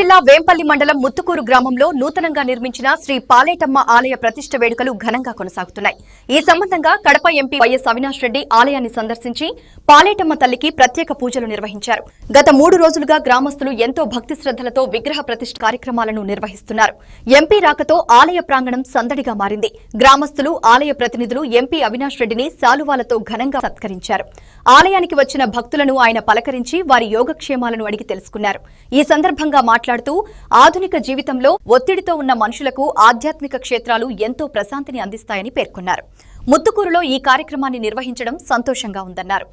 జిల్లా వేంపల్లి మండలం ముత్తుకూరు గ్రామంలో నూతనంగా నిర్మించిన శ్రీ పాలేటమ్మ ఆలయ ప్రతిష్ఠ వేడుకలు ఘనంగా కొనసాగుతున్నాయి. ఈ సంబంధంగా కడప ఎంపీ వైఎస్ అవినాష్ రెడ్డి ఆలయాన్ని సందర్శించి పాలేటమ్మ తల్లికి ప్రత్యేక పూజలు నిర్వహించారు. గత 3 రోజులుగా గ్రామస్తులు ఎంతో భక్తి శ్రద్ధలతో విగ్రహ ప్రతిష్ఠ కార్యక్రమాలను నిర్వహిస్తున్నారు. ఎంపీ రాకతో ఆలయ ప్రాంగణం సందడిగా మారింది. గ్రామస్తులు, ఆలయ ప్రతినిధులు ఎంపీ అవినాష్ రెడ్డిని శాలువాలతో ఘనంగా సత్కరించారు. ఆలయానికి వచ్చిన భక్తులను ఆయన పలకరించి వారి యోగక్షేమాలను అడిగి తెలుసుకున్నారు. ఈ సందర్భంగా మాట్లాడుతూ ఆధునిక జీవితంలో ఒత్తిడితో ఉన్న మనుషులకు ఆధ్యాత్మిక క్షేత్రాలు ఎంతో ప్రశాంతిని అందిస్తాయని పేర్కొన్నారు. ముత్తుకూరులో ఈ కార్యక్రమాన్ని నిర్వహించడం సంతోషంగా ఉందన్నారు.